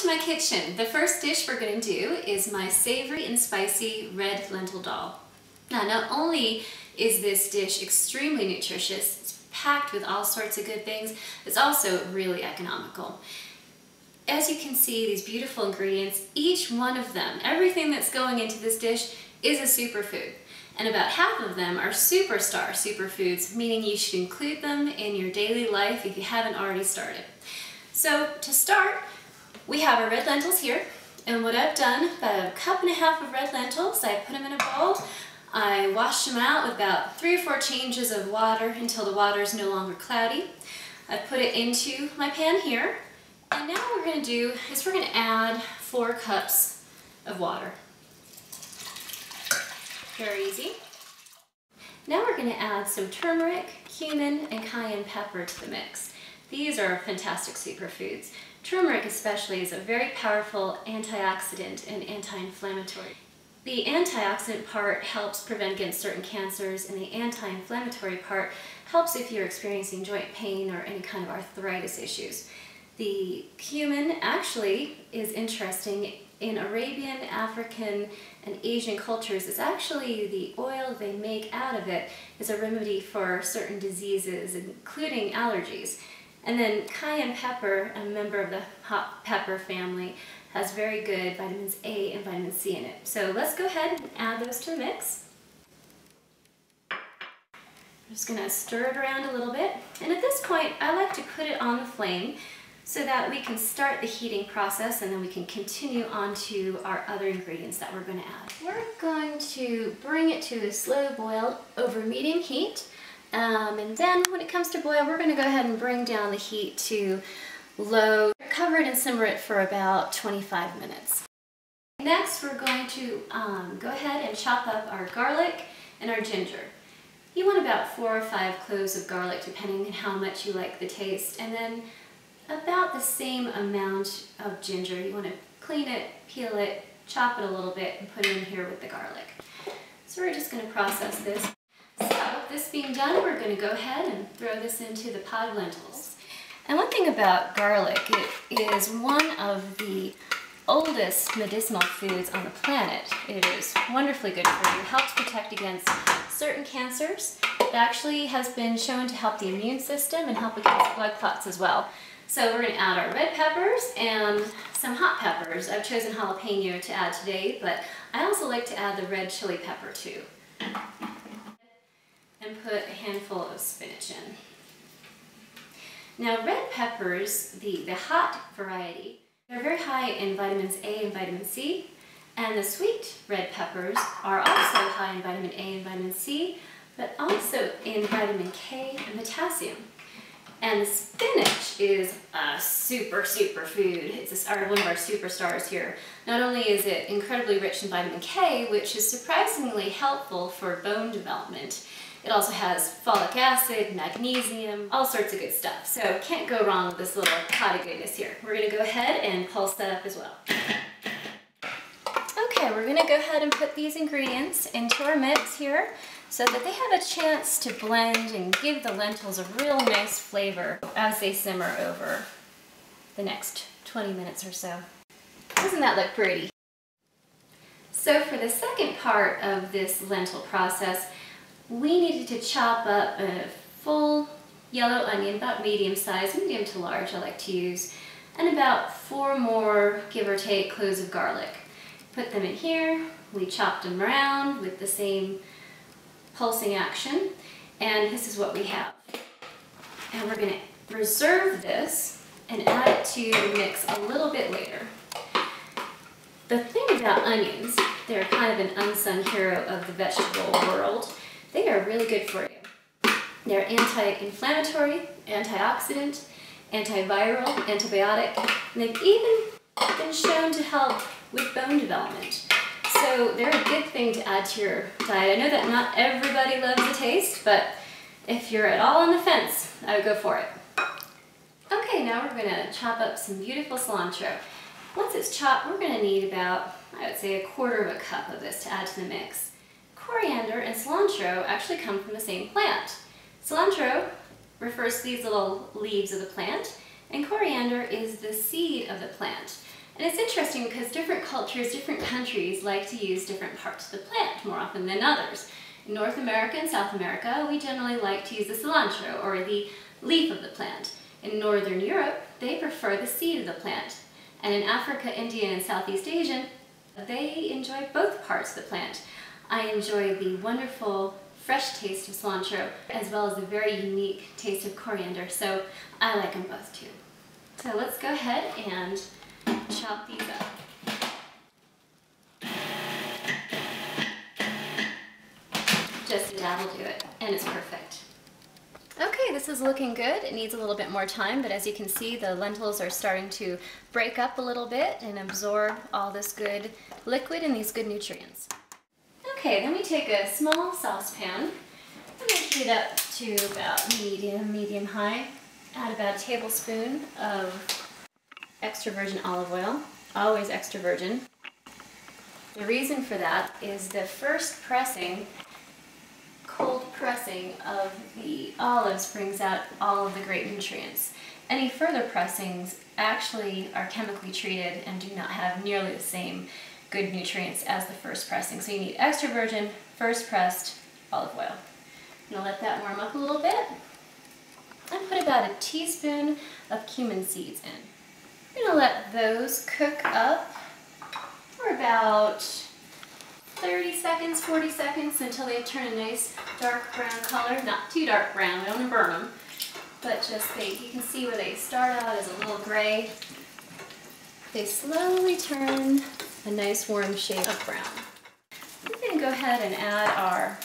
to my kitchen. The first dish we're going to do is my savory and spicy red lentil dal. Now, not only is this dish extremely nutritious, it's packed with all sorts of good things, it's also really economical. As you can see, these beautiful ingredients, each one of them, everything that's going into this dish is a superfood. And about half of them are superstar superfoods, meaning you should include them in your daily life if you haven't already started. So to start, we have our red lentils here, and what I've done, about 1.5 cups of red lentils, I put them in a bowl. I wash them out with about 3 or 4 changes of water until the water is no longer cloudy. I put it into my pan here, and now what we're going to do is we're going to add 4 cups of water. Very easy. Now we're going to add some turmeric, cumin, and cayenne pepper to the mix. These are fantastic superfoods. Turmeric especially is a very powerful antioxidant and anti-inflammatory. The antioxidant part helps prevent against certain cancers, and the anti-inflammatory part helps if you're experiencing joint pain or any kind of arthritis issues. The cumin actually is interesting. In Arabian, African, and Asian cultures, it's actually the oil they make out of it is a remedy for certain diseases, including allergies. And then cayenne pepper, a member of the hot pepper family, has very good vitamins A and vitamin C in it. So let's go ahead and add those to the mix. I'm just going to stir it around a little bit. And at this point, I like to put it on the flame so that we can start the heating process, and then we can continue on to our other ingredients that we're going to add. We're going to bring it to a slow boil over medium heat. And then when it comes to boil, we're going to go ahead and bring down the heat to low, cover it and simmer it for about 25 minutes. Next, we're going to go ahead and chop up our garlic and our ginger. You want about 4 or 5 cloves of garlic, depending on how much you like the taste, and then about the same amount of ginger. You want to clean it, peel it, chop it a little bit, and put it in here with the garlic. So we're just going to process this. So this being done, we're going to go ahead and throw this into the pot of lentils. And one thing about garlic, it is one of the oldest medicinal foods on the planet. It is wonderfully good for you. It helps protect against certain cancers. It actually has been shown to help the immune system and help against blood clots as well. So we're going to add our red peppers and some hot peppers. I've chosen jalapeno to add today, but I also like to add the red chili pepper too. And put a handful of spinach in. Now, red peppers, the hot variety, they're very high in vitamins A and vitamin C, and the sweet red peppers are also high in vitamin A and vitamin C, but also in vitamin K and potassium. And the spinach is a super food. It's one of our superstars here. Not only is it incredibly rich in vitamin K, which is surprisingly helpful for bone development, it also has folic acid, magnesium, all sorts of good stuff. So can't go wrong with this little pot of goodness here. We're going to go ahead and pulse that up as well. Okay, we're going to go ahead and put these ingredients into our mix here so that they have a chance to blend and give the lentils a real nice flavor as they simmer over the next 20 minutes or so. Doesn't that look pretty? So for the second part of this lentil process, we needed to chop up a full yellow onion, about medium size, medium to large I like to use, and about 4 more, give or take, cloves of garlic. Put them in here. We chopped them around with the same pulsing action, and this is what we have. And we're going to reserve this and add it to the mix a little bit later. The thing about onions, they're kind of an unsung hero of the vegetable world. They are really good for you. They're anti-inflammatory, antioxidant, antiviral, antibiotic, and they've even been shown to help with bone development. So they're a good thing to add to your diet. I know that not everybody loves the taste, but if you're at all on the fence, I would go for it. Okay, now we're going to chop up some beautiful cilantro. Once it's chopped, we're going to need about, I would say, 1/4 cup of this to add to the mix. Coriander and cilantro actually come from the same plant. Cilantro refers to these little leaves of the plant, and coriander is the seed of the plant. And it's interesting because different cultures, different countries like to use different parts of the plant more often than others. In North America and South America, we generally like to use the cilantro or the leaf of the plant. In Northern Europe, they prefer the seed of the plant. And in Africa, India, and Southeast Asia, they enjoy both parts of the plant. I enjoy the wonderful fresh taste of cilantro as well as the very unique taste of coriander, so I like them both too. So let's go ahead and chop these up. Just a dab will do it, and it's perfect. Okay, this is looking good. It needs a little bit more time, but as you can see, the lentils are starting to break up a little bit and absorb all this good liquid and these good nutrients. Okay, then we take a small saucepan. I'm going to heat it up to about medium-high. Add about a tablespoon of extra virgin olive oil, always extra virgin. The reason for that is the first pressing, cold pressing of the olives brings out all of the great nutrients. Any further pressings actually are chemically treated and do not have nearly the same good nutrients as the first pressing. So you need extra virgin, first pressed olive oil. I'm going to let that warm up a little bit. And put about a teaspoon of cumin seeds in. I'm going to let those cook up for about 30 seconds, 40 seconds until they turn a nice dark brown color. Not too dark brown, we don't want to burn them, but just you can see where they start out as a little gray. They slowly turn a nice warm shade of brown. We're going to go ahead and add our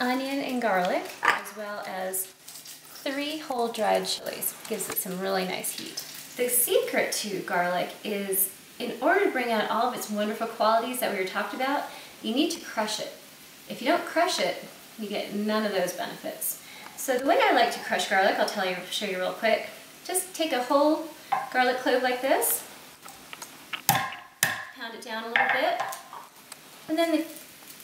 onion and garlic as well as 3 whole dried chilies. Gives it some really nice heat. The secret to garlic is, in order to bring out all of its wonderful qualities that we were talked about, you need to crush it. If you don't crush it, you get none of those benefits. So the way I like to crush garlic, I'll show you real quick. Just take a whole garlic clove like this, pound it down a little bit, and then the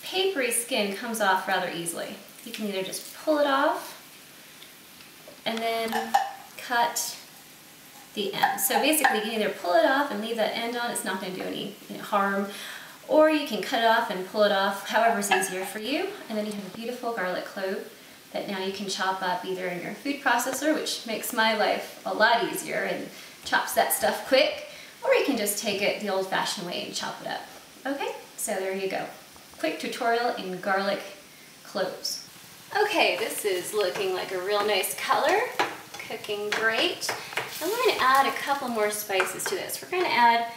papery skin comes off rather easily. You can either just pull it off and then cut the end. So basically you can either pull it off and leave that end on, it's not going to do any harm, or you can cut it off and pull it off, however's easier for you, and then you have a beautiful garlic clove that now you can chop up either in your food processor, which makes my life a lot easier and chops that stuff quick, or you can just take it the old-fashioned way and chop it up. Okay, so there you go. Quick tutorial in garlic cloves. Okay, this is looking like a real nice color, cooking great. I'm going to add a couple more spices to this. We're going to add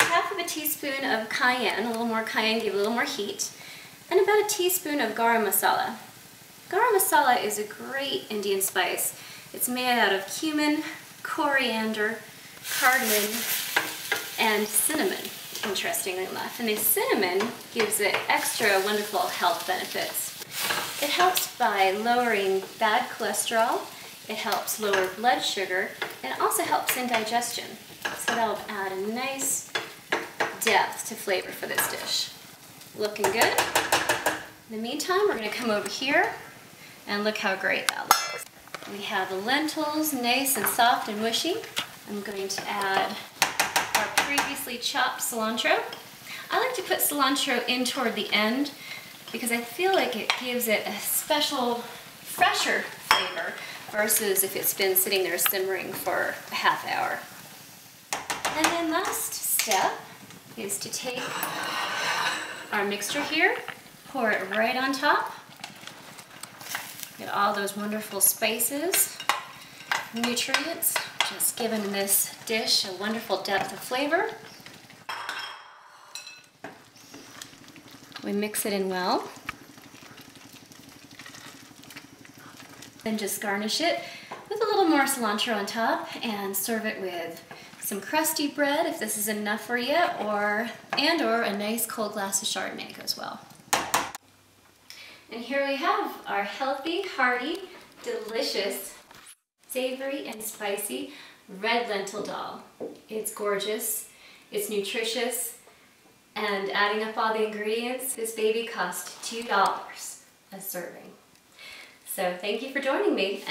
half of a teaspoon of cayenne, a little more cayenne, give it a little more heat, and about a teaspoon of garam masala. Garam masala is a great Indian spice. It's made out of cumin, coriander, cardamom, and cinnamon, interestingly enough. And the cinnamon gives it extra wonderful health benefits. It helps by lowering bad cholesterol, it helps lower blood sugar, and it also helps in digestion. So that'll add a nice depth to flavor for this dish. Looking good. In the meantime, we're going to come over here and look how great that looks. We have the lentils, nice and soft and mushy. I'm going to add our previously chopped cilantro. I like to put cilantro in toward the end because I feel like it gives it a special, fresher flavor versus if it's been sitting there simmering for a half hour. And then last step is to take our mixture here, pour it right on top. Get all those wonderful spices, nutrients, just giving this dish a wonderful depth of flavor. We mix it in well. Then just garnish it with a little more cilantro on top and serve it with some crusty bread if this is enough for you, or a nice cold glass of Chardonnay goes well. And here we have our healthy, hearty, delicious, savory and spicy red lentil dal. It's gorgeous, it's nutritious, and adding up all the ingredients, this baby cost $2 a serving. So thank you for joining me.